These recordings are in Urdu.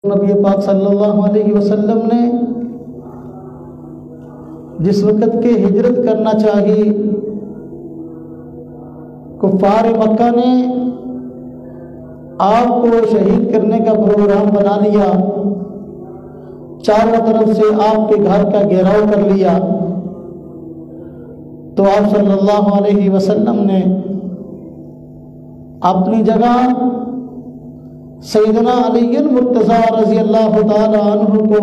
نبی پاک صلی اللہ علیہ وسلم نے جس وقت کے ہجرت کرنا چاہی، کفار مکہ نے آپ کو شہید کرنے کا پروگرام بنا لیا، چاروں طرف سے آپ کے گھر کا گھیراؤ کر لیا، تو آپ صلی اللہ علیہ وسلم نے اپنی جگہ سیدنا علی المرتضیٰ رضی اللہ تعالی عنہ کو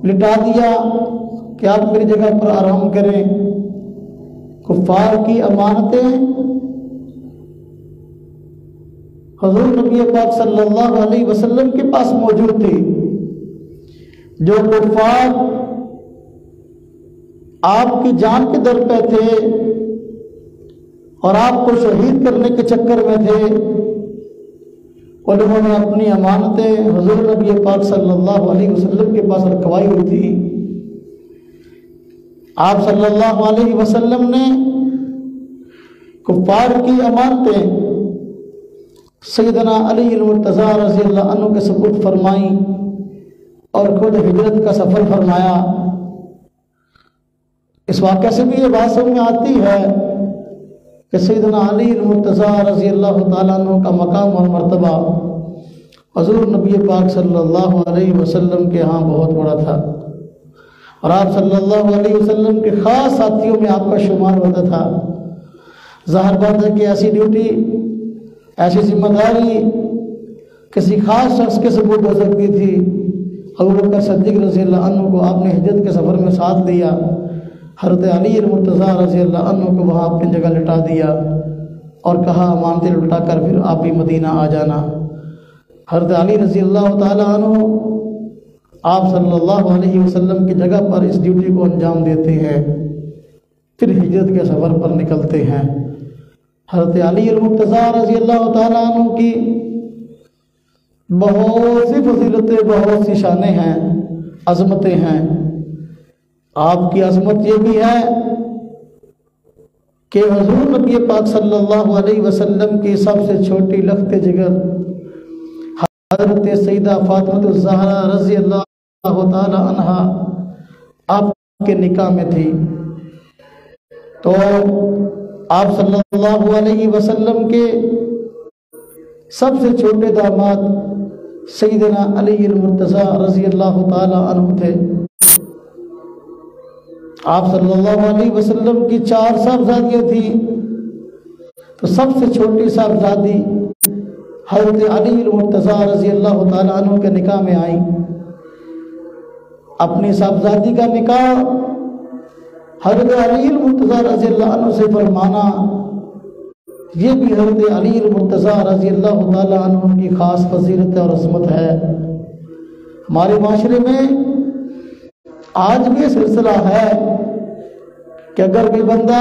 لٹا دیا کہ آپ میری جگہ پر آرام کریں۔ کفار کی امانتیں حضور نبی پاک صلی اللہ علیہ وسلم کے پاس موجود تھی۔ جو کفار آپ کی جان کے در پہ تھے اور آپ کو شہید کرنے کے چکر میں تھے، انہوں نے اپنی امانتیں حضور نبی پاک صلی اللہ علیہ وسلم کے پاس رکھوائی ہوئی تھی۔ آپ صلی اللہ علیہ وسلم نے کفار کی امانتیں سیدنا علی المرتضیٰ رضی اللہ عنہ کے سپرد فرمائیں اور خود ہجرت کا سفر فرمایا۔ اس واقعے سے بھی یہ بات سمجھ میں آتی ہے کہ سیدنا علی المرتضیٰ رضی اللہ تعالیٰ عنہ کا مقام اور مرتبہ حضور نبی پاک صلی اللہ علیہ وسلم کے ہاں بہت بڑا تھا، اور آپ صلی اللہ علیہ وسلم کے خاص ساتھیوں میں آپ کا شمار ہوتا تھا۔ ظاہر بات ہے کہ ایسی ڈیوٹی، ایسی ذمہ داری کسی خاص شخص کے سپرد ہو سکتی تھی۔ ابو بکر صدیق رضی اللہ عنہ کو آپ نے ہجرت کے سفر میں ساتھ لیا، حضرت علی المرتضیٰ رضی اللہ عنہ کو وہاں اپنی جگہ لٹا دیا اور کہا امانتیں لٹا کر پھر آپ بھی مدینہ آ جانا۔ حضرت علی رضی اللہ تعالیٰ عنہ آپ صلی اللہ علیہ وسلم کی جگہ پر اس ڈیوٹی کو انجام دیتے ہیں، پھر ہجرت کے سفر پر نکلتے ہیں۔ حضرت علی المرتضیٰ رضی اللہ تعالیٰ عنہ کی بہت سی فضیلتیں، بہت سی شانیں ہیں، عظمتیں ہیں۔ آپ کی عظمت یہ بھی ہے کہ حضور نبی پاک صلی اللہ علیہ وسلم کی سب سے چھوٹی لخت جگر حضرت سیدہ فاطمہ الزہرا رضی اللہ تعالی عنہا آپ کے نکاح میں تھی، تو آپ صلی اللہ علیہ وسلم کے سب سے چھوٹے داماد سیدنا علی المرتضیٰ رضی اللہ تعالی عنہ تھے۔ آپ صلی اللہ علیہ وسلم کی 4 صاحبزادیاں تھیں، تو سب سے چھوٹی صاحبزادی حضرت علی المرتضیٰ رضی اللہ تعالیٰ عنہ کے نکاح میں آئیں۔ اپنی صاحبزادی کا نکاح حضرت علی المرتضیٰ رضی اللہ عنہ سے فرمانا، یہ بھی حضرت علی المرتضیٰ رضی اللہ تعالیٰ عنہ کی خاص فضیلت اور عظمت ہے۔ ہمارے معاشرے میں آج بھی یہ سلسلہ ہے کہ اگر کوئی بندہ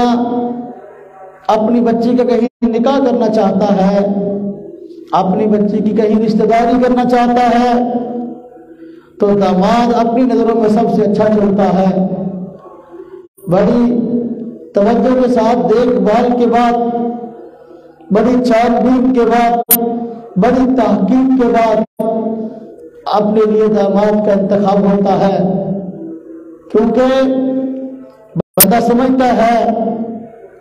اپنی بچی کا کہیں نکاح کرنا چاہتا ہے، اپنی بچی کی کہیں رشتہ داری کرنا چاہتا ہے، تو داماد اپنی نظروں میں سب سے اچھا چلتا ہے۔ بڑی توجہ کے ساتھ دیکھ بھال کے بعد، بڑی چھان بین کے بعد، بڑی تحقیق کے بعد اپنے لیے داماد کا انتخاب ہوتا ہے، کیونکہ بندہ سمجھتا ہے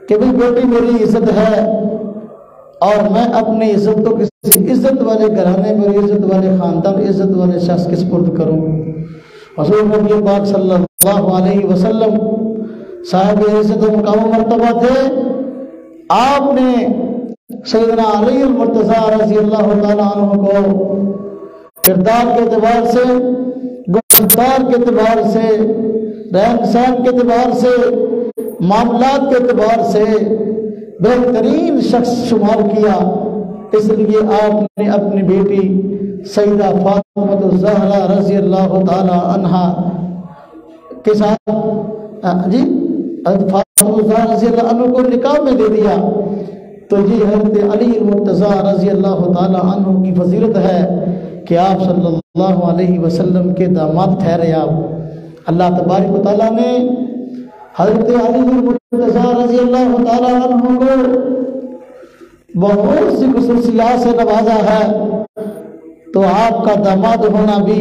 کہ بھئی بیٹی میری عزت ہے اور میں اپنی عزت کو کسی عزت والے گھرانے میں، عزت والے خاندان، عزت والے شخص کے سپرد کروں۔ حضور نبی پاک صلی اللہ علیہ وسلم صاحب عزت و مقام و مرتبہ تھے۔ آپ نے سیدنا علی المرتضیٰ رضی اللہ تعالیٰ عنہ کو کردار کے اعتبار سے، گفتار کے اعتبار سے، رہن سہن کے اعتبار سے، معاملات کے اعتبار سے بہترین شخص شمار کیا۔ اس لیے آپ نے اپنی بیٹی سیدہ فاطمہ الزہرا رضی اللہ تعالی عنہا کے ساتھ فاطمہ الزہرا رضی اللہ عنہ کو نکاح میں دے دیا۔ تو یہ حضرت علی المرتضیٰ رضی اللہ تعالی عنہ کی فضیلت ہے کہ آپ صلی اللہ علیہ وسلم کے داماد ٹھہرے۔ آپ اللہ تبارک و تعالیٰ نے حضرت علی المرتضیٰ رضی اللہ تعالی عنہ کو بہت سی خصوصیات سے نوازا ہے۔ تو آپ کا داماد ہونا بھی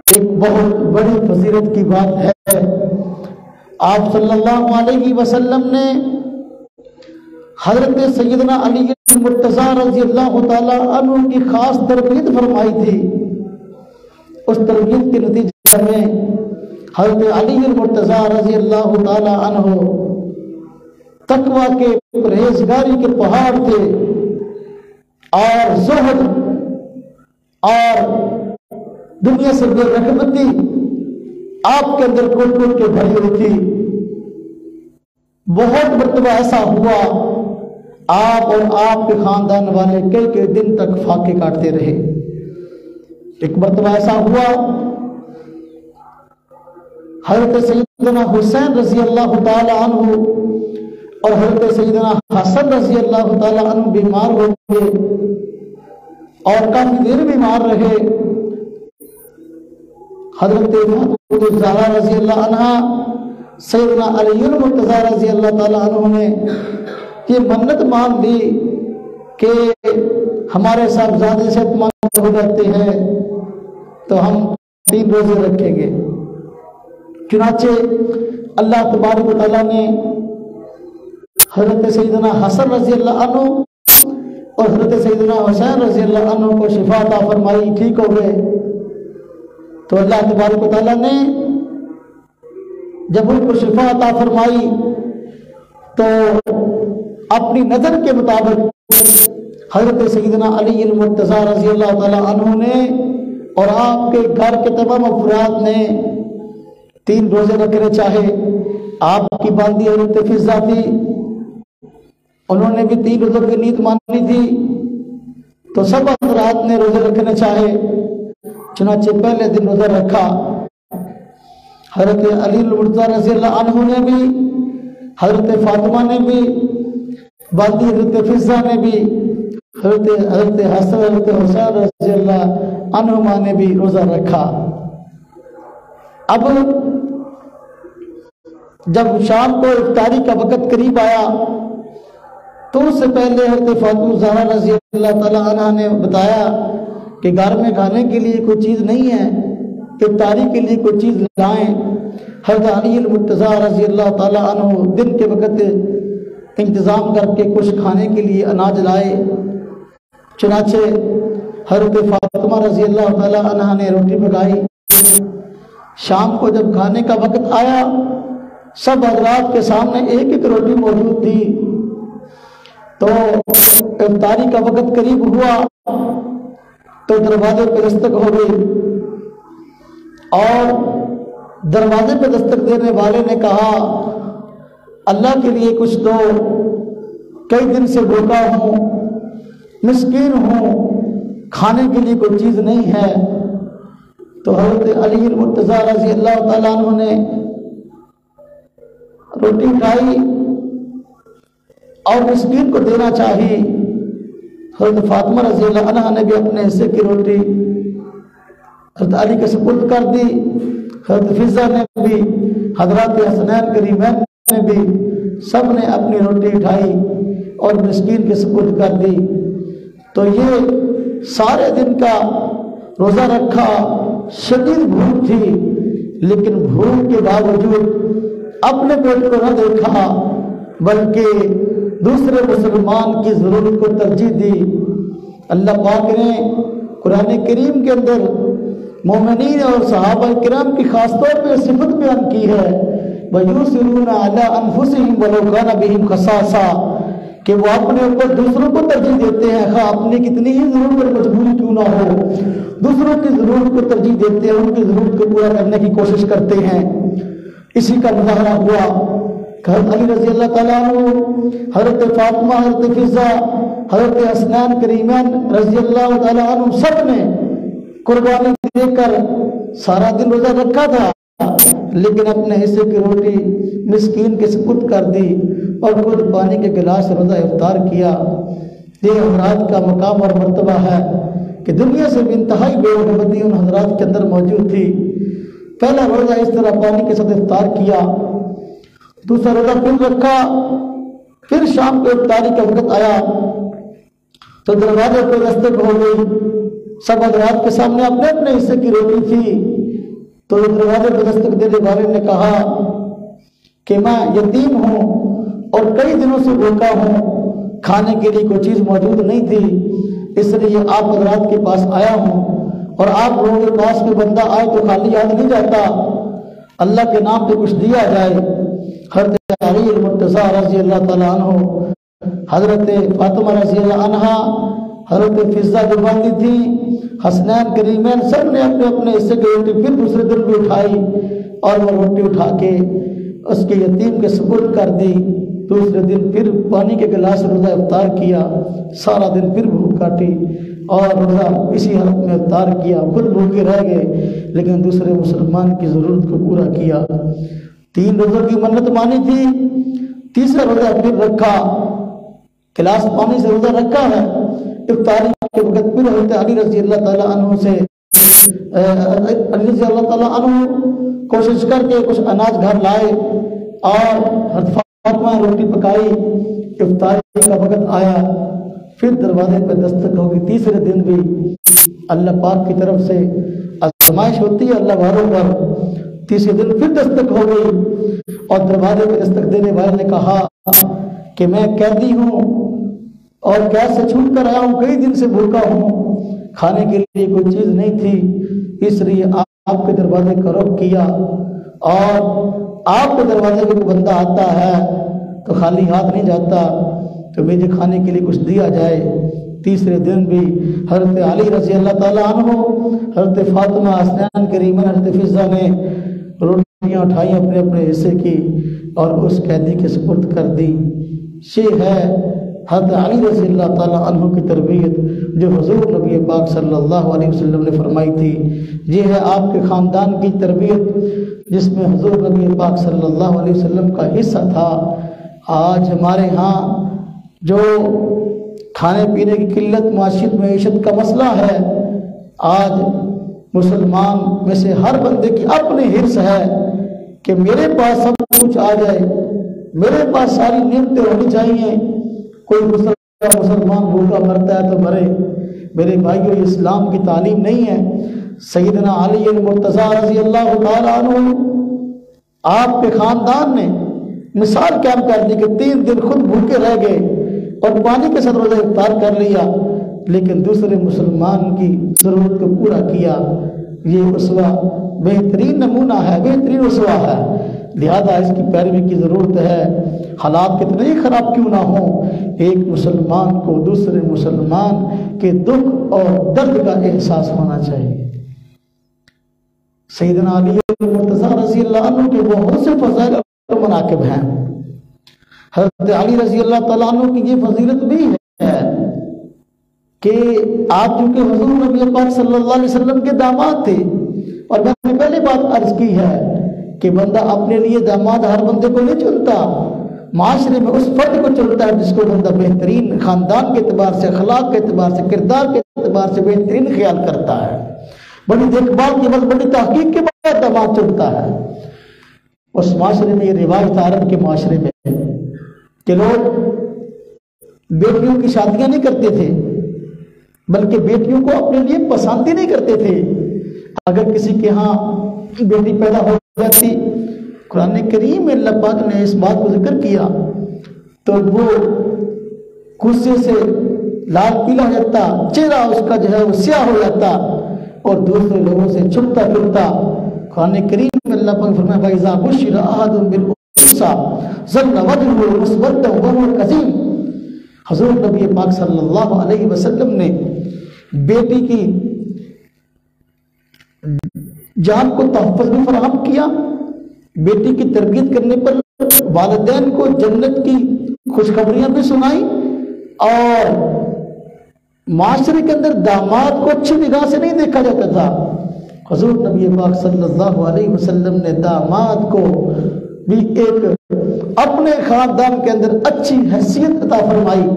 ایک بہت بڑی فضیلت کی بات ہے۔ آپ صلی اللہ علیہ وسلم نے حضرت سیدنا علی المرتضیٰ رضی اللہ تعالی عنہ کی خاص تربیت فرمائی تھی۔ اس تربیت کے نتیجے میں حضرت علی المرتضیٰ رضی اللہ تعالی عنہ تقویٰ کے پرہیزگاری کے پہاڑ تھے، اور زہد اور دنیا سے بے رغبتی آپ کے اندر کوٹ کوٹ کے بھری ہوئی تھی۔ بہت مرتبہ ایسا ہوا آپ اور آپ کے خاندان والے کئی کئی دن تک فاقے کاٹتے رہے۔ ایک مرتبہ ایسا ہوا حضرت سیدنا حسین رضی اللہ تعالی عنہ اور حضرت سیدنا حسن رضی اللہ تعالی عنہ بیمار ہو گئے اور کافی دیر بیمار رہے۔ حضرت فاطمہ الزہرا رضی اللہ عنہ سیدنا علی المرتضیٰ رضی اللہ تعالی عنہ نے یہ منت مان لی کہ ہمارے صاحبزادے صحت مند ہو جاتے ہیں تو ہم 3 روزے رکھیں گے۔ چنانچہ اللہ تبارک و تعالیٰ نے حضرت سیدنا حسن رضی اللہ عنہ اور حضرت سیدنا حسین رضی اللہ عنہ کو شفا عطا فرمائی، ٹھیک ہو گئے۔ تو اللہ تبارک و تعالیٰ نے جب ان کو شفا عطا فرمائی تو اپنی نظر کے مطابق حضرت سیدنا علی المرتضیٰ رضی اللہ تعالی عنہ نے اور آپ کے گھر کے تمام افراد نے 3 روزے رکھنے چاہے۔ آپ کی باندھی حضرت فضہ تھی، انہوں نے بھی 3 روزوں کی نیت مانی تھی، تو سب افراد نے روزے رکھنے چاہے۔ چنانچہ پہلے دن روزہ رکھا حضرت علی المرتضیٰ رضی اللہ عنہ نے بھی، حضرت فاطمہ نے بھی، باندھی حضرت فضہ نے بھی، حضرت حسن حضرت حسین رضی اللہ عنہما نے بھی روزہ رکھا۔ اب جب شام کو افطاری کا وقت قریب آیا تو اس سے پہلے حضرت فاطمہ الزہرا رضی اللہ تعالی عنہ نے بتایا کہ گھر میں کھانے کے لیے کوئی چیز نہیں ہے، افطاری کے لیے کوئی چیز لائیں۔ حضرت علی المرتضیٰ رضی اللہ تعالی عنہ دن کے وقت انتظام کر کے کچھ کھانے کے لیے اناج لائے۔ چنانچہ حضرت فاطمہ رضی اللہ تعالی عنہ نے روٹی پکائی۔ شام کو جب کھانے کا وقت آیا سب حضرات کے سامنے ایک ایک روٹی موجود تھی، تو افطاری کا وقت قریب ہوا تو دروازے پہ دستک ہو گئی، اور دروازے پہ دستک دینے والے نے کہا اللہ کے لیے کچھ دو، کئی دن سے بھوکا ہوں، مسکین ہوں، کھانے کے لیے کوئی چیز نہیں ہے۔ تو حضرت علی المرتضیٰ رضی اللہ تعالیٰ عنہ نے روٹی کھائی اور مسکین کو دینا چاہی۔ حضرت فاطمہ رضی اللہ عنہ نے بھی اپنے حصے کی روٹی حضرت علی کے سپرد کر دی، حضرت فضہ نے بھی، حضرات حسنین کریمین نے بھی، سب نے اپنی روٹی اٹھائی اور مسکین کے سپرد کر دی۔ تو یہ سارے دن کا روزہ رکھا، شدید بھوک تھی، لیکن بھوک کے باوجود اپنے پیٹ کو نہ دیکھا بلکہ دوسرے مسلمان کی ضرورت کو ترجیح دی۔ اللہ پاک نے قرآن کریم کے اندر مومنین اور صحابہ کرام کی خاص طور پہ صفت بیان کی ہے، وَيُؤْثِرُونَ عَلَىٰ أَنفُسِهِمْ وَلَوْ كَانَ بِهِمْ خَصَاصَةٌ، کہ وہ اپنے اوپر دوسروں کو ترجیح دیتے ہیں، خواہ اپنی کتنی ہی ضرورت اور مجبوری کیوں نہ ہو، دوسروں کی ضرورت کو ترجیح دیتے ہیں، ان کی ضرورت کو پورا کرنے کی کوشش کرتے ہیں۔ اسی کا مظاہرہ ہوا حضرت علی رضی اللہ تعالیٰ عنہ، حضرت فاطمہ، حضرت فضہ، حضرت حسنین کریمین رضی اللہ تعالیٰ عنہ سب نے قربانی دے کر سارا دن روزہ رکھا تھا، لیکن اپنے حصے کی روٹی مسکین کے سپرد کر دی اور خود پانی کے گلاس سے روزہ افطار کیا۔ یہ حضرات کا مقام اور مرتبہ ہے کہ دنیا سے بھی انتہائی بے رغبتی ان حضرات کے اندر موجود تھی۔ پہلا روزہ اس طرح پانی کے ساتھ افطار کیا، دوسرا روزہ پھر رکھا، پھر شام کو افطاری کا وقت آیا تو دروازے پر دستک ہو گئی. سب حضرات کے سامنے اپنے اپنے حصے کی روٹی تھی. تو دروازے پر دستک دینے والے نے کہا کہ میں یتیم ہوں اور کئی دنوں سے بھوکا ہوں, کھانے کے لیے کوئی چیز موجود نہیں تھی, اس لیے آپ حضرات کے پاس آیا ہوں. اور آپ لوگوں کے پاس کوئی بندہ آئے تو خالی ہاتھ نہیں جاتا, اللہ کے نام پہ کچھ دیا جائے. حضرت علی المرتضیٰ رضی اللہ تعالیٰ عنہ, حضرت فاطمہ رضی اللہ عنہا, حضرت فضہ جو باندھی تھی, حسنین کریمین, سب نے اپنے اپنے حصے کی روٹی پھر دوسرے دن بھی اٹھائی اور وہ روٹی اٹھا کے اس کے یتیم کے سپرد کر دی. دوسرے دن پھر پانی کے گلاس روزہ افطار کیا, سارا دن پھر بھوک کاٹی اور روزہ اسی حالت میں افطار کیا. خود بھوکے رہ گئے لیکن دوسرے مسلمان کی ضرورت کو پورا کیا. 3 روزوں کی منت مانی تھی, تیسرا روزہ پھر رکھا, گلاس پانی سے روزہ رکھا ہے. افطاری کے وقت پھر حضرت علی رضی اللہ تعالیٰ عنہ سے علی رضی اللہ تعالیٰ عنہ کوشش کر کے کچھ اناج گھر لائے اور حضرت فاطمہ روٹی پکائی. افطاری کا وقت آیا, پھر دروازے پہ دستک ہوگی. تیسرے دن بھی اللہ پاک کی طرف سے آزمائش ہوتی ہے اللہ والوں پر. تیسرے دن پھر دستک ہو گئی اور دروازے پہ دستک دینے والے نے کہا کہ میں قیدی ہوں اور قید سے چھوٹ کر آیا ہوں, کئی دن سے بھوکا ہوں, کھانے کے لیے کوئی چیز نہیں تھی, اس لیے آپ کے دروازے کا رخ کیا. اور آپ کے دروازے پہ کوئی بندہ آتا ہے تو خالی ہاتھ نہیں جاتا, تو مجھے کھانے کے لیے کچھ دیا جائے. تیسرے دن بھی حضرت علی رضی اللہ تعالیٰ عنہ, حضرت فاطمہ, حسنین کریمین, حضرت فضہ نے روٹیاں اٹھائی اپنے اپنے حصے کی اور اس قیدی کے سپرد کر دی. یہ ہے حضرت علی رضی اللہ تعالیٰ عنہ کی تربیت جو حضور نبی پاک صلی اللہ علیہ وسلم نے فرمائی تھی. یہ ہے آپ کے خاندان کی تربیت جس میں حضور نبی پاک صلی اللہ علیہ وسلم کا حصہ تھا. آج ہمارے ہاں جو کھانے پینے کی قلت, معاشیت معیشت کا مسئلہ ہے, آج مسلمان میں سے ہر بندے کی اپنی حرص ہے کہ میرے پاس سب کچھ آ جائے, میرے پاس ساری نعمتیں ہونی چاہیے. کوئی مسلمان بھوکا مرتا ہے تو مرے. میرے بھائیو, یہ اسلام کی تعلیم نہیں ہے. سیدنا علی المرتضیٰ رضی اللہ تعالیٰ عنہ, آپ کے خاندان نے مثال قائم کر دی کہ 3 دن خود بھوکے رہ گئے اور پانی کے ساتھ روزہ افطار کر لیا, لیکن دوسرے مسلمان کی ضرورت کو پورا کیا. یہ اسوہ بہترین نمونہ ہے, بہترین اسوہ ہے. لہذا اس کی پیروی کی ضرورت ہے. حالات کتنے ہی خراب کیوں نہ ہوں, ایک مسلمان کو دوسرے مسلمان کے دکھ اور درد کا احساس ہونا چاہیے. سیدنا علی المرتضیٰ رضی اللہ عنہ کے بہت سے فضائل اور مناقب ہیں. حضرت علی رضی اللہ تعالیٰ عنہ کی یہ فضیلت بھی ہے کہ آپ چونکہ حضور نبی پاک صلی اللہ علیہ وسلم کے داماد تھے, اور میں نے پہلی بات عرض کی ہے کہ بندہ اپنے لیے داماد ہر بندے کو نہیں چنتا, معاشرے میں اس فرد کو چنتا ہے جس کو بندہ بہترین خاندان کے اعتبار سے, اخلاق کے اعتبار سے, کردار کے اعتبار سے بہترین خیال کرتا ہے. بڑی دیکھ بھال کے بعد, بڑی تحقیق کے بعد داماد چنتا ہے. اس معاشرے میں یہ روایت عرب کے معاشرے میں کہ لوگ بیٹیوں کی شادیاں نہیں کرتے تھے, بلکہ بیٹیوں کو اپنے لیے پسند ہی نہیں کرتے تھے. اگر کسی کے ہاں بیٹی پیدا ہو جاتی, قرآن کریم میں اللہ پاک نے اس بات کو ذکر کیا, تو وہ غصے سے لال پیلا ہو جاتا, چہرہ اس کا جو ہے وہ سیاہ ہو جاتا اور دوسرے لوگوں سے چھپتا پھرتا. قرآن کریم میں اللہ پاک فرمایا فَإِذَا بُشِّرَ أَحَدٌ بِالْأُنثَىٰ ظَلَّ وَجْهُهُ مُسْوَدًّا وَهُوَ كَظِيمٌ. حضور نبی پاک صلی اللہ علیہ وسلم نے بیٹی کی جان کو تحفظ بھی فراہم کیا, بیٹی کی تربیت کرنے پر والدین کو جنت کی خوشخبریاں بھی سنائی, اور معاشرے کے اندر داماد کو اچھی نگاہ سے نہیں دیکھا جاتا تھا. حضور نبی پاک صلی اللہ علیہ وسلم نے داماد کو بھی ایک اپنے خاندان کے اندر اچھی حیثیت عطا فرمائی,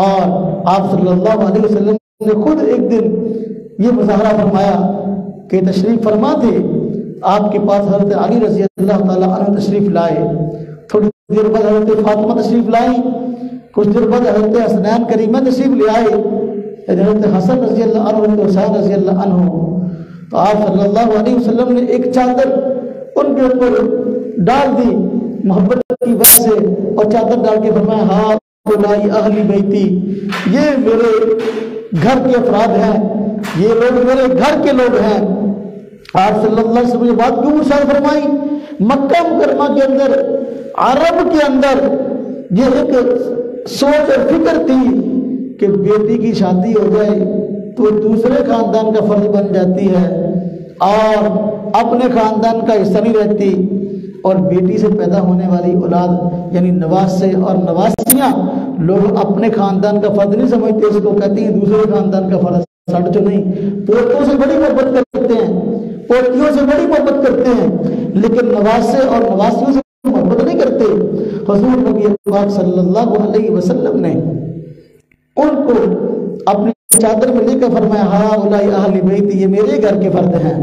اور آپ صلی اللہ علیہ وسلم نے خود ایک دن یہ مظاہرہ فرمایا کہ تشریف فرما تھے, آپ کے پاس حضرت علی رضی اللہ تعالیٰ عنہ تشریف لائے, تھوڑی دیر بعد حضرت فاطمہ تشریف لائی, کچھ دیر بعد حضرت حسنین کریمہ تشریف لے آئے، حضرت حسن رضی اللہ عنہ، حضرت حسین رضی اللہ عنہ، تو آپ صلی اللہ علیہ وسلم نے ایک چادر ان کے اوپر ڈال دی محبت کی وجہ سے، اور چادر ڈال کے فرمایا ہاں اولائی اہل بیتی، یہ میرے گھر کے افراد ہیں، یہ لوگ میرے گھر کے لوگ ہیں۔ آپ صلی اللہ علیہ وسلم یہ بات کیوں ارشاد فرمائی؟ مکہ مکرمہ کے اندر، عرب کے اندر یہ ایک سوچ اور فکر تھی کہ بیٹی کی شادی ہو جائے تو دوسرے خاندان کا فرض بن جاتی ہے اور اپنے خاندان کا حصہ نہیں رہتی، اور بیٹی سے پیدا ہونے والی اولاد یعنی نواسے اور نواسیاں لوگ اپنے خاندان کا فرض نہیں سمجھتے، اس کو کہتے ہیں دوسرے خاندان کا فرض۔ سڑ جو نہیں، پوتوں سے بڑی محبت کرتے ہیں، پوتیوں سے بڑی محبت کرتے ہیں، لیکن نواسے اور نواسیوں سے محبت نہیں کرتے۔ حضور نبی پاک صلی اللہ علیہ وسلم نے ان کو اپنی چادر میں لے کر فرمایا ہاں اولائی اہل بیت، یہ میرے گھر کے فرد ہیں،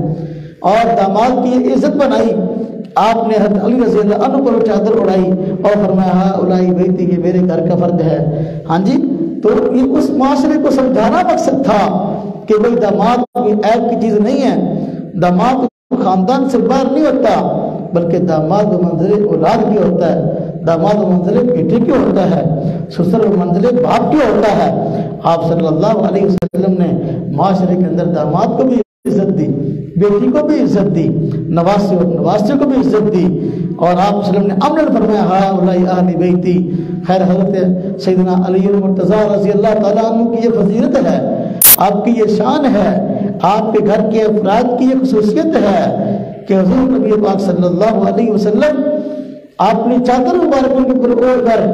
اور داماد کی عزت بنائی۔ آپ نے حضرت علی رضی اللہ عنہ پر چادر اڑائی اور فرمایا ہاں اولائی بیت، یہ میرے گھر کا فرد ہے۔ ہاں جی، تو یہ اس معاشرے کو سمجھانا مقصد تھا کہ بھئی داماد کوئی عیب کی چیز نہیں ہے، داماد خاندان سے باہر نہیں ہوتا، بلکہ داماد و منزل اولاد کی ہوتا ہے، داماد و منزل بیٹے کی ہوتا ہے، سسر و منزل باپ کی ہوتا ہے۔ آپ صلی اللہ علیہ وسلم نے معاشرے کے اندر داماد کو بھی عزت دی، بیٹی کو بھی عزت دی، نواسے اور نواسے کو بھی عزت دی، اور آپ صلی اللہ علیہ وسلم نے امر فرمایا ہاں اولائی اہل بیتی۔ خیر حضرت سیدنا علی المرتضیٰ رضی اللہ تعالیٰ عنہ کی یہ فضیلت ہے، آپ کی یہ شان ہے، آپ کے گھر کے افراد کی یہ خصوصیت ہے کہ حضور نبی پاک صلی اللہ علیہ وسلم اپنی چادر مبارک ان کے اوپر اوڑھ کر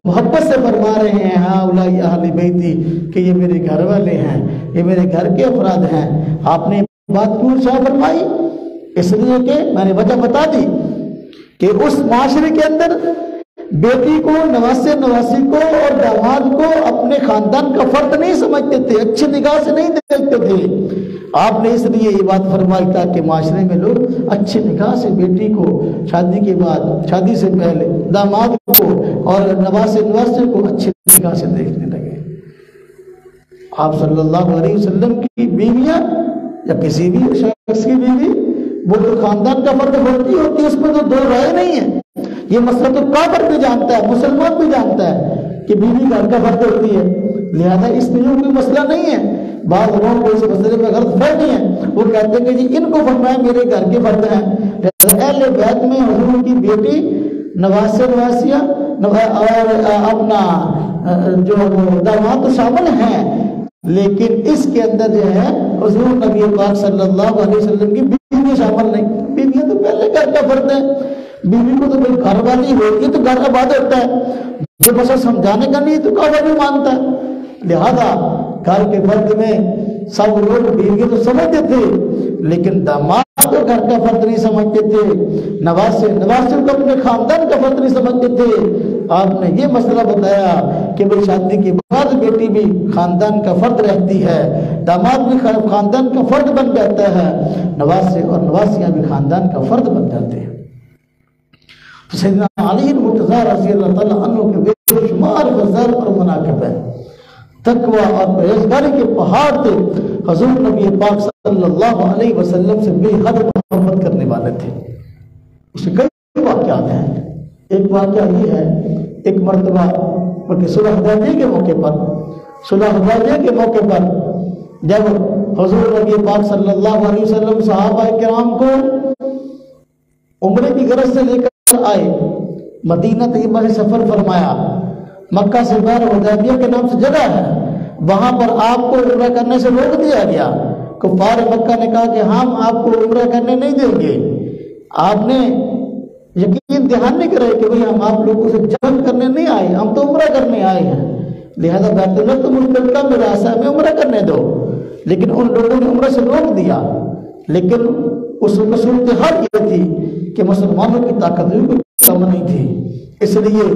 محبت سے فرما رہے ہیں ہاں اولائی اہل بیتی، کہ یہ میرے گھر والے ہیں، یہ میرے گھر کے افراد ہیں۔ آپ نے بات کیوں ارشاد فرمائی؟ اس لیے کہ میں نے وجہ بتا دی کہ اس معاشرے کے اندر بیٹی کو، نواسے نواسی کو اور داماد کو اپنے خاندان کا فرد نہیں سمجھتے تھے، اچھی نگاہ سے نہیں دیکھتے تھے۔ آپ نے اس لیے یہ بات فرمائی تاکہ معاشرے میں لوگ اچھی نگاہ سے بیٹی کو شادی کے بعد، شادی سے پہلے داماد کو اور نواسے نواسے کو اچھی نگاہ سے دیکھنے لگے۔ آپ صلی اللہ علیہ وسلم کی بیویاں یا کسی بھی شخص کی بیوی وہ تو خاندان کا فرد ہوتی ہے، اس میں تو دو رائے نہیں ہے۔ یہ مسئلہ تو کافر بھی جانتا ہے، مسلمان بھی جانتا ہے کہ بیوی گھر کا فرد ہوتی ہے، لہذا اس میں کوئی مسئلہ نہیں ہے۔ بعض لوگوں کو اس مسئلے میں غلط فہمی ہے، وہ کہتے ہیں کہ جی ان کو فرمایا میرے گھر کے فرد ہیں۔ اہل بیت میں حضور کی بیٹی، نواسے نواسیاں اور اپنا جو داماد تو شامل ہیں، لیکن اس کے اندر جو ہے حضور نبی پاک صلی اللہ علیہ وسلم کی بیوی شامل نہیں۔ بیویاں تو پہلے گھر کا فرد ہے، بیوی کو تو کوئی گھر والی ہوتی ہے تو گھر آباد ہوتا ہے، جو بس سمجھانے کا نہیں تو کعبہ بھی مانتا ہے۔ لہذا گھر کے فرد میں سب لوگ بیوی تو سمجھتے تھے، لیکن داماد کو گھر کا فرد نہیں سمجھتے تھے، نواسے کو اپنے خاندان کا فرد نہیں سمجھتے تھے۔ آپ نے یہ مسئلہ بتایا کہ بھئی شادی کے بعد بیٹی بھی خاندان کا فرد رہتی ہے، داماد بھی خاندان کا فرد بن جاتا ہے، نواسے اور نواسیاں بھی خاندان کا فرد بن جاتے ہیں۔ تو سیدنا علی المرتضیٰ رضی اللہ تعالیٰ عنہ کے بے شمار فضائل اور مناقب ہیں، تقوی اور پرہیزگاری کے پہاڑ تھے۔ حضور نبی پاک صلی اللہ علیہ وسلم سے بے حد محبت کرنے والے تھے۔ اس میں کئی واقعات ہیں۔ ایک واقعہ یہ ہے، ایک مرتبہ بلکہ صلح حدیبیہ کے موقع پر، صلح حدیبیہ کے موقع پر جب حضور نبی پاک صلی اللہ علیہ وسلم صحابہ کرام کو عمرے کی غرض سے لے کر آئے، مدینہ طیبہ سے سفر فرمایا، مکہ سے باہر حدیبیہ کے نام سے جگہ ہے، وہاں پر آپ کو عمرہ کرنے سے روک دیا گیا۔ کفار مکہ نے کہا کہ ہم آپ کو عمرہ کرنے نہیں دیں گے۔ آپ نے یقین دھیان نہیں کرے کہ ہم آپ لوگوں سے جنگ کرنے نہیں آئے، ہم تو عمرہ کرنے آئے ہیں، لہذا بیت اللہ تو ملک میں راستہ ہمیں عمرہ کرنے دو۔ لیکن ان لوگوں نے عمرہ سے روک دیا، لیکن اس وقت صورتحال یہ تھی کہ مسلمانوں کی طاقت بھی کوئی کم نہیں تھی، اس لیے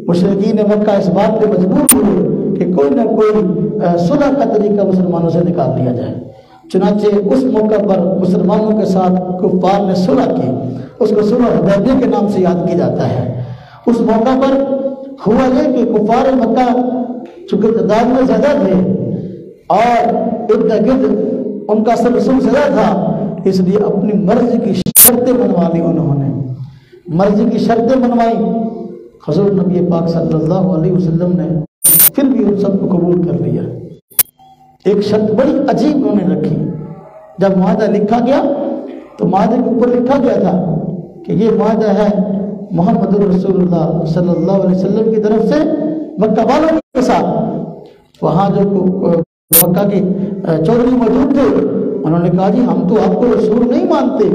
مشرکین مکہ اس بات پہ مجبور ہوئے کہ کوئی نہ کوئی صلح کا طریقہ مسلمانوں سے نکال لیا جائے۔ چنانچہ اس موقع پر مسلمانوں کے ساتھ کفار نے صلح کی، اس کو صلح حدیبیہ کے نام سے یاد کیا جاتا ہے۔ اس موقع پر ہوا یہ کہ کفار مکہ چونکہ تعداد میں زیادہ تھے اور ارد گرد ان کا سب رسول زیادہ تھا، اس لیے اپنی مرضی کی شرطیں منوا لی انہوں نے، مرضی کی شرطیں منوائی۔ حضور نبی پاک صلی اللہ علیہ وسلم نے پھر بھی ان سب کو قبول کر لیا۔ ایک شرط بڑی عجیب انہوں نے رکھی، جب معاہدہ لکھا گیا تو معاہدے کے اوپر لکھا گیا تھا کہ یہ معاہدہ ہے محمد رسول اللہ صلی اللہ علیہ وسلم کی طرف سے مکہ والوں کے ساتھ۔ وہاں جو مکہ کے چودھری موجود تھے انہوں نے کہا جی ہم تو آپ کو رسول نہیں مانتے،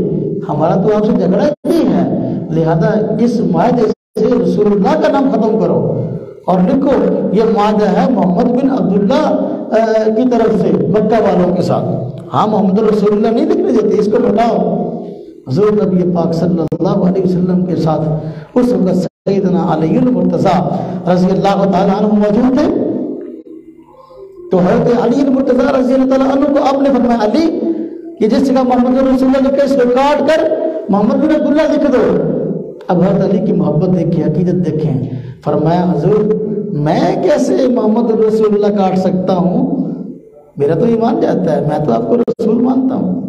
ہمارا تو آپ سے جھگڑا ہی ہے، لہذا اس معاہدے سے رسول اللہ کا نام ختم کرو اور لکھو یہ معاہدہ ہے محمد بن عبداللہ کی طرف سے مکہ والوں کے ساتھ، ہاں محمد رسول اللہ نہیں لکھنے دیتے، اس کو مٹاؤ۔ حضور نبی پاک صلی اللہ علیہ وسلم کے ساتھ اس وقت سیدنا علی المرتضیٰ رضی اللہ تعالیٰ عنہ موجود تھے، تو حضرت علی المرتضیٰ رضی اللہ تعالیٰ عنہ کو آپ نے فرمایا علی یہ جس جگہ محمد رسول اللہ لکھے اس کو کاٹ کر محمد بن عبداللہ لکھ دو۔ اب حضرت علی کی محبت دیکھیں، عقیدت دیکھیں، فرمایا حضور میں کیسے محمد رسول اللہ کاٹ سکتا ہوں، میرا تو ایمان جاتا ہے، میں تو آپ کو رسول مانتا ہوں،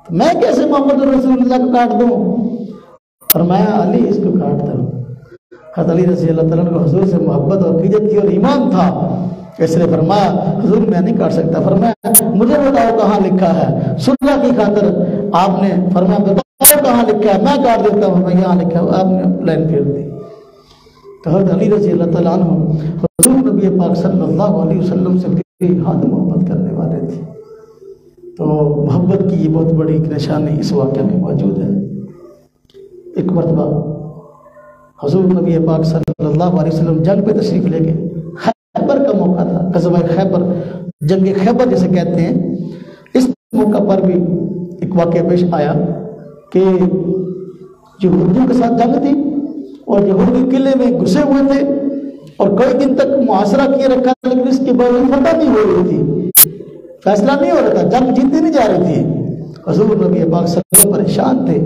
تو میں کیسے محمد رسول اللہ کو کاٹ دوں؟ فرمایا علی اس کو کاٹ دو۔ حضرت علی رضی اللہ تعالیٰ کو حضور سے محبت اور عقیدت تھی اور ایمان تھا، اس نے فرمایا حضور میں نہیں کاٹ سکتا۔ فرمایا مجھے بتاؤ کہاں لکھا ہے، صلح کی خاطر آپ نے فرمایا بتاؤ کہاں لکھا ہے، میں کاٹ دیتا ہوں، میں یہاں لکھا ہے، آپ نے لائن پھیر دی۔ تو حضرت علی رضی اللہ تعالیٰ عنہ حضور نبی پاک صلی اللہ علیہ وسلم سے بے حد محبت کرنے والے تھے، تو محبت کی یہ بہت بڑی ایک نشانی اس واقعہ میں موجود ہے۔ ایک مرتبہ حضور نبی پاک صلی اللہ علیہ وسلم جنگ پہ تشریف لے گئے، خیبر کا موقع تھا، غزوہ خیبر، جنگ خیبر جسے کہتے ہیں۔ اس موقع پر بھی ایک واقعہ پیش آیا کہ یہودیوں کے ساتھ جنگ تھی اور یہودی قلعے میں گھسے ہوئے تھے اور کئی دن تک محاصرہ کیے رکھا، لیکن اس کے باوجود فتح نہیں ہو رہی تھی، فیصلہ نہیں ہو رہا تھا، جنگ جیتی نہیں جا رہی تھی۔ حضور نبی پاک صلی اللہ علیہ وسلم پریشان تھے،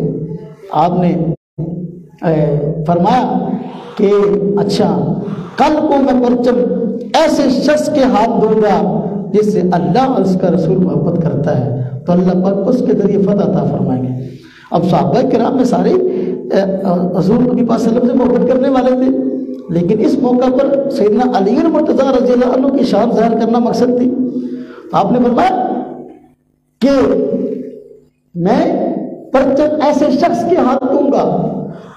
آپ نے فرمایا کہ اچھا کل کو میں پرچم ایسے شخص کے ہاتھ دوں گا جس سے اللہ اور اس کا رسول محبت کرتا ہے، تو اللہ پاک اس کے ذریعے فتح عطا فرمائیں گے۔ اب صحابہ کرام میں سارے حضور نبی پاک صلی اللہ علیہ وسلم سے محبت کرنے والے تھے، لیکن اس موقع پر سیدنا علی المرتضیٰ رضی اللہ عنہ کی شان ظاہر کرنا مقصد تھی۔ آپ نے فرمایا کہ میں پرچم ایسے شخص کے ہاتھ دوں گا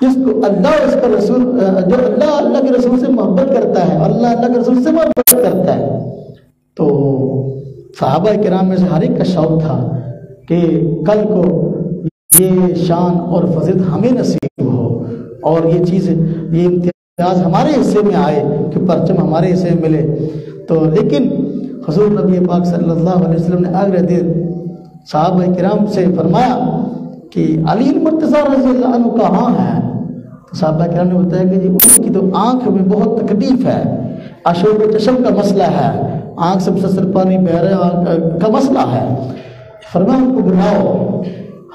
جس کو اللہ اور اس کا رسول، جو اللہ کے رسول سے محبت کرتا ہے اور اللہ کے رسول سے محبت کرتا ہے۔ تو صحابہ کرام میں سے ہر ایک کا شوق تھا کہ کل کو یہ شان اور فضیلت ہمیں نصیب ہو اور یہ چیز، یہ امتیاز ہمارے حصے میں آئے کہ پرچم ہمارے حصے میں ملے۔ تو لیکن حضور نبی پاک صلی اللہ علیہ وسلم نے اگلے دن صحابہ کرام سے فرمایا کہ علی المرتضیٰ رضی اللہ عنہ کہاں ہے؟ صحابہ کرام نے بتایا کہ جی ان کی تو آنکھ میں بہت تکلیف ہے، اشوب چشم کا مسئلہ ہے، آنکھ سے مسلسل پانی بہ رہا کا مسئلہ ہے، فرمایا ان کو بلاؤ۔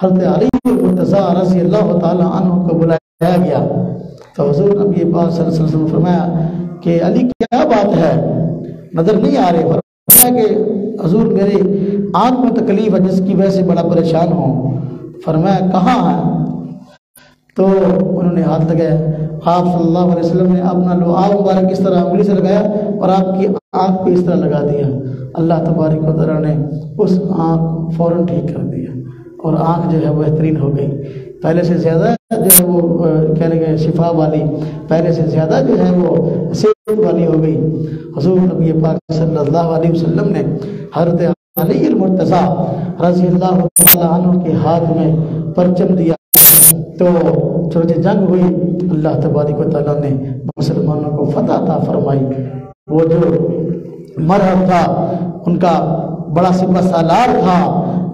حضرت علی المرتضیٰ رضی اللہ تعالیٰ عنہ کو بلایا گیا تو حضور نبی پاک صلی اللہ علیہ وسلم نے فرمایا کہ علی کیا بات ہے، نظر نہیں آ رہے؟ فرمایا کہ حضور میرے آنکھ میں تکلیف ہے جس کی وجہ سے بڑا پریشان ہوں۔ فرمایا کہاں ہے؟ تو انہوں نے ہاتھ لگایا، آپ صلی اللہ علیہ وسلم نے اپنا لعاب مبارک اس طرح انگلی سے لگایا اور آپ کی آنکھ پہ اس طرح لگا دیا، اللہ تبارک و تعالیٰ نے اس آنکھ فوراً ٹھیک کر دیا اور آنکھ جو ہے وہ بہترین ہو گئی، پہلے سے زیادہ جو ہے وہ کہنے گئے شفا والی، پہلے سے زیادہ جو ہے وہ صحت والی ہو گئی۔ حضور نبی پاک صلی اللہ علیہ وسلم نے حضرت علی المرتضیٰ رضی اللہ تعالیٰ عنہ کے ہاتھ میں پرچم دیا تو چنانچہ جنگ ہوئی، اللہ تبارک و تعالیٰ نے مسلمانوں کو فتح عطا فرمائی۔ وہ جو مرحب تھا ان کا بڑا سپہ سالار تھا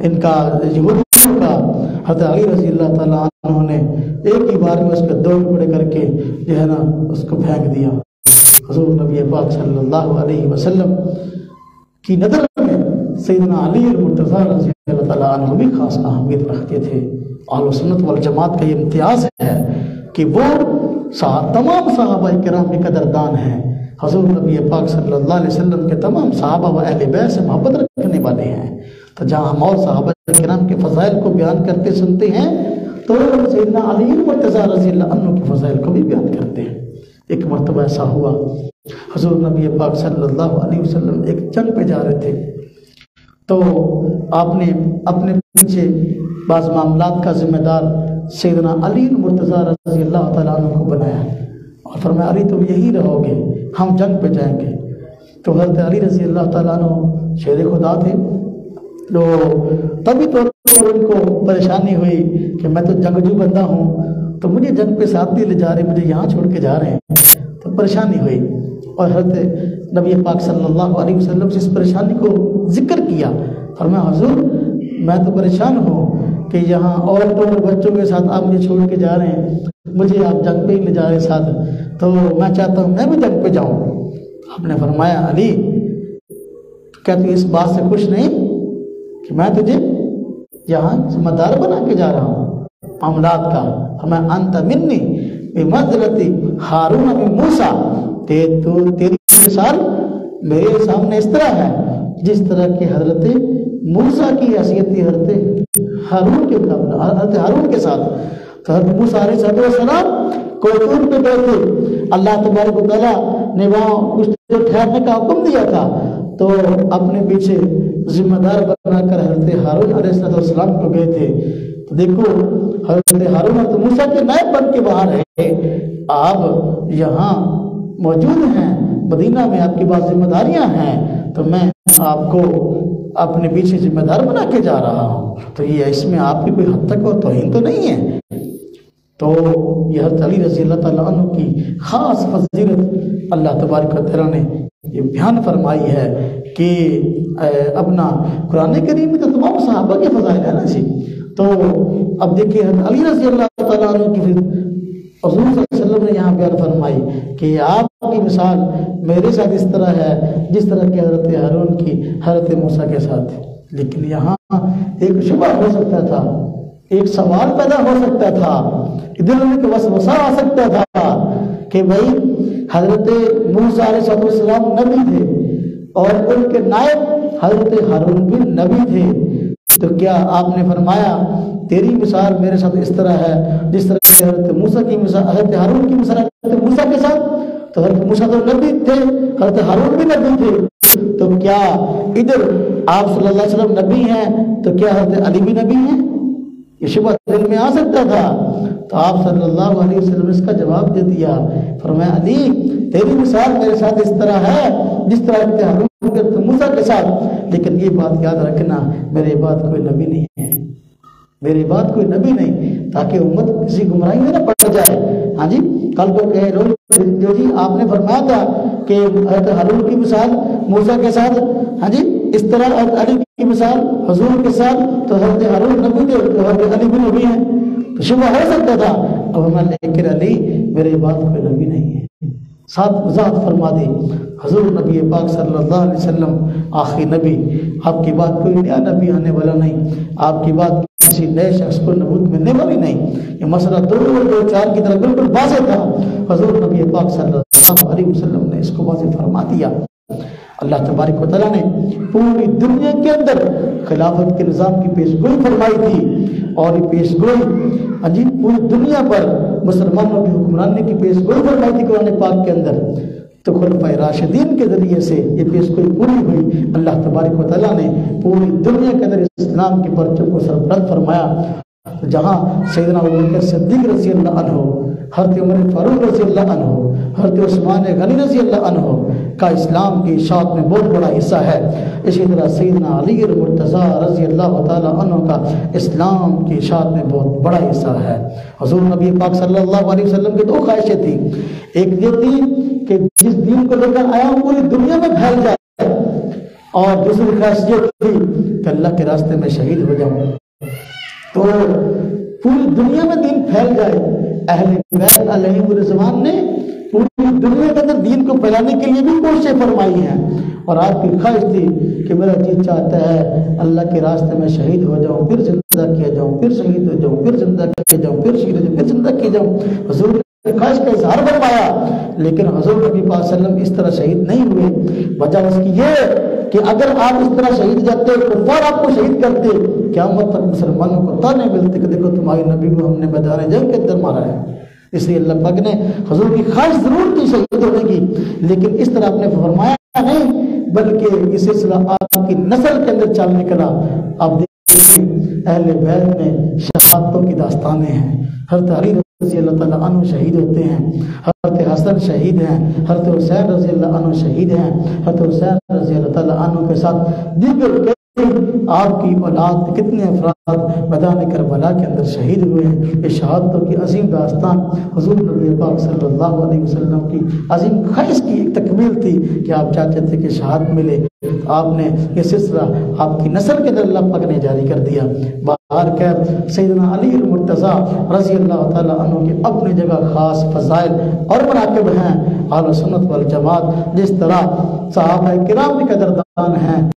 ان کا یہودیوں کا، حضرت علی رضی اللہ تعالیٰ عنہ نے ایک ہی بار میں اس کے دو ٹکڑے کر کے جو ہے نا اس کو پھینک دیا۔ حضور نبی پاک صلی اللہ علیہ وسلم کی نظر میں سیدنا علی المرتضیٰ رضی اللہ تعالیٰ عنہ بھی خاص اہمیت رکھتے تھے۔ اہل سنت والجماعت کا یہ امتیاز ہے کہ وہ تمام صحابہ کرام کے قدردان ہیں، حضور نبی پاک صلی اللہ علیہ وسلم کے تمام صحابہ و اہل بیت سے محبت رکھنے والے ہیں۔ تو جہاں ہم اور صحابہ کرام کے فضائل کو بیان کرتے سنتے ہیں تو سیدنا علی مرتضیٰ رضی اللہ عنہ کے فضائل کو بھی بیان کرتے ہیں۔ ایک مرتبہ ایسا ہوا، حضور نبی پاک صلی اللہ علیہ وسلم ایک جنگ پہ جا رہے تھے، تو آپ نے اپنے پیچھے بعض معاملات کا ذمہ دار سیدنا علی مرتضیٰ رضی اللہ تعالیٰ عنہ کو بنایا اور فرمایا علی تم یہی رہو گے، ہم جنگ پہ جائیں گے۔ تو حضرت علی رضی اللہ تعالیٰ عنہ شیر خدا تھے، تو تبھی تو ان کو پریشانی ہوئی کہ میں تو جنگجو بندہ ہوں، تو مجھے جنگ پہ ساتھ نہیں لے جا رہے، مجھے یہاں چھوڑ کے جا رہے ہیں، تو پریشانی ہوئی۔ اور حضرت نبی پاک صلی اللہ علیہ وسلم سے اس پریشانی کو ذکر کیا، فرمایا حضور میں تو پریشان ہوں کہ یہاں عورتوں اور بچوں کے ساتھ آپ مجھے چھوڑ کے جا رہے ہیں، مجھے آپ جنگ پہ ہی لے جا رہے ساتھ، تو میں چاہتا ہوں میں بھی جنگ پہ جاؤں۔ آپ نے فرمایا علی کیا تو اس بات سے خوش نہیں کہ میں تجھے یہاں ذمہ دار بنا کے جا رہا ہوں معاملات کا؟ فرمایا انت منی بمنزلتی ہارون من موسیٰ، تیری مثال میرے سامنے اس طرح ہے جس طرح کہ حضرت موسیٰ کی حیثیت تھی حضرت ہارون کے مقابلہ، حضرت ہارون کے ساتھ۔ تو حضرت موسیٰ علیہ السلام کوئی طور پہ گئے تھے، اللہ تبارک و تعالیٰ نے وہاں کچھ جو ٹھہرنے کا حکم دیا تھا، تو اپنے پیچھے ذمہ دار بنا کر حضرت ہارون علیہ السلام کو گئے تھے۔ تو دیکھو حضرت ہارون اور موسیٰ کے نائب بن کے وہاں رہے، آپ یہاں موجود ہیں مدینہ میں، آپ کی بعض ذمہ داریاں ہیں، تو میں آپ کو اپنے پیچھے ذمہ دار بنا کے جا رہا ہوں، تو یہ اس میں آپ کی کوئی حد تک اور توہین تو نہیں ہے۔ تو یہ حضرت علی رضی اللہ تعالیٰ عنہ کی خاص فضیلت اللہ تبارک و تعالیٰ نے یہ بیان فرمائی ہے کہ اپنا قرآن کریم میں تو تمام صحابہ کے فضائل ہیں نا جی۔ تو اب دیکھیے حضرت علی رضی اللہ تعالیٰ عنہ کی حضور صلی اللہ علیہ وسلم نے یہاں بیان فرمائی کہ آپ کی مثال میرے ساتھ اس طرح ہے جس طرح کہ حضرت ہارون کی حضرت موسیٰ کے ساتھ۔ لیکن یہاں ایک شبہ ہو سکتا تھا، ایک سوال پیدا ہو سکتا تھا، دل میں وسوسہ آ سکتا تھا کہ بھائی حضرت موسیٰ علیہ السلام نبی تھے اور ان کے نائب حضرت ہارون بھی نبی تھے، تو کیا آپ نے فرمایا تیری مثال میرے ساتھ اس طرح ہے جس طرح کہ حضرت موسیٰ کی مثال، حضرت ہارون کی مثال حضرت موسیٰ کے ساتھ؟ تو حضرت موسیٰ تو نبی تھے، حضرت ہارون بھی نبی تھے، تو کیا ادھر آپ صلی اللہ علیہ وسلم نبی ہیں تو کیا حضرت علی بھی نبی ہیں؟ یہ شبہ دل میں آ سکتا تھا۔ تو آپ صلی اللہ علیہ وسلم نے اس کا جواب دے دیا، فرمایا علی تیری مثال میرے ساتھ اس طرح ہے جس طرح کہ ہارون کے موسیٰ کے ساتھ، لیکن یہ بات یاد رکھنا میرے بعد کوئی نبی نہیں ہے، میرے بعد کوئی نبی نہیں، تاکہ امت کسی گمراہی میں نہ پڑ جائے۔ ہاں جی کل کو کہے جو جی آپ نے فرمایا تھا کہ حضرت ہارون کی مثال موسیٰ کے ساتھ، ہاں جی اس طرح حضرت علی کی مثال حضور کے ساتھ، تو حضرت ہارون نبی تھے تو حضرت علی بھی نبی ہیں، تو شبہ ہو سکتا تھا۔ اب ہمیں لیکن علی میرے بعد کوئی نبی نہیں ہے، ساتھ وضاحت فرما دی حضور نبی پاک صلی اللہ علیہ وسلم آخری نبی، آپ کی بات کوئی نیا نبی آنے والا نہیں، آپ کی بات کسی نئے شخص کو نبوت ملنے والی نہیں۔ یہ مسئلہ 2-4 کی طرح بالکل واضح تھا، حضور نبی پاک صلی اللہ علیہ وسلم نے اس کو واضح فرما دیا۔ اللہ تبارک و تعالیٰ نے پوری دنیا کے اندر خلافت کے نظام کی پیش گوئی فرمائی تھی، اور یہ پیش گوئی جی پوری دنیا پر مسلمانوں کی حکمرانی کی پیش گوئی فرمائی تھی قرآن پاک کے اندر، تو خلفائے راشدین کے ذریعے سے یہ پیش گوئی پوری ہوئی۔ اللہ تبارک و تعالیٰ نے پوری دنیا کے اندر اسلام کے پرچم کو سربلند فرمایا، جہاں سیدنا ابوبکر صدیق رضی اللہ عنہ، حضرت عمر فاروق رضی اللہ عنہ، حضرت عثمان غنی رضی اللہ عنہ کا اسلام کی اشاعت میں بہت بڑا حصہ ہے۔ اسی طرح سیدنا علی مرتضیٰ رضی اللہ تعالیٰ عنہ کا اسلام کی اشاعت میں بہت بڑا حصہ ہے۔ حضور نبی پاک صلی اللہ علیہ وسلم کی 2 خواہشیں تھیں، ایک یہ تھی کہ جس دین کو لے کر آیا ہوں پوری دنیا میں پھیل جائے، اور دوسری خواہش یہ تھی کہ اللہ کے راستے میں شہید ہو جاؤں، تو پوری دنیا میں دین پھیل جائے۔ اہل بیت علیہ الرضوان نے پوری دنیا کے اندر دین کو پھیلانے کے لیے بھی کوششیں فرمائی ہیں، اور آپ کی خواہش تھی کہ میرا جی چاہتا ہے اللہ کے راستے میں شہید ہو جاؤں، پھر زندہ کیا جاؤں، پھر شہید ہو جاؤں، پھر زندہ کیا جاؤں، پھر شہید ہو جاؤں، پھر زندہ کیا جاؤں۔ حضور خواہش کا اظہار فرمایا، لیکن حضور نبی پاک صلی اللہ علیہ وسلم اس طرح شہید نہیں ہوئے۔ وجہ اس کی یہ کہ اگر آپ اس طرح شہید جاتے، کفار آپ کو شہید کرتے، قیامت تک مسلمانوں کو تانے ملتے کہ دیکھو تمہاری نبی کو ہم نے میدان جنگ کے اندر مارا ہے۔ اس لیے اللہ پاک نے حضور کی خواہش ضرور تھی شہید ہونے کی، لیکن اس طرح آپ نے فرمایا نہیں، بلکہ یہ سلسلہ آپ کی نسل کے اندر چل نکلا۔ آپ دیکھیں اہل بیت میں شہادتوں کی داستانیں ہیں۔ حضرت علی رضی اللہ تعالیٰ عنہ شہید ہوتے ہیں، حضرت حسن شہید ہیں، حضرت حسین رضی اللہ عنہ شہید ہیں، حضرت حسین رضی اللہ تعالیٰ عنہ کے ساتھ دیگر آپ کی اولاد کتنے افراد میدان کربلا کے اندر شہید ہوئے ہیں۔ یہ شہادتوں کی عظیم داستان حضور نبی پاک صلی اللہ علیہ وسلم کی عظیم خواہش کی ایک تکمیل تھی کہ آپ چاہتے تھے کہ شہادت ملے۔ آپ نے یہ سلسلہ آپ کی نسل کے اندر اللہ پاک نے جاری کر دیا۔ باہر کیف سیدنا علی المرتضیٰ رضی اللہ تعالیٰ عنہ کی اپنی جگہ خاص فضائل اور مناقب ہیں۔ اہل سنت والجماعت جس طرح صحابہ کرام کے قدردان ہیں،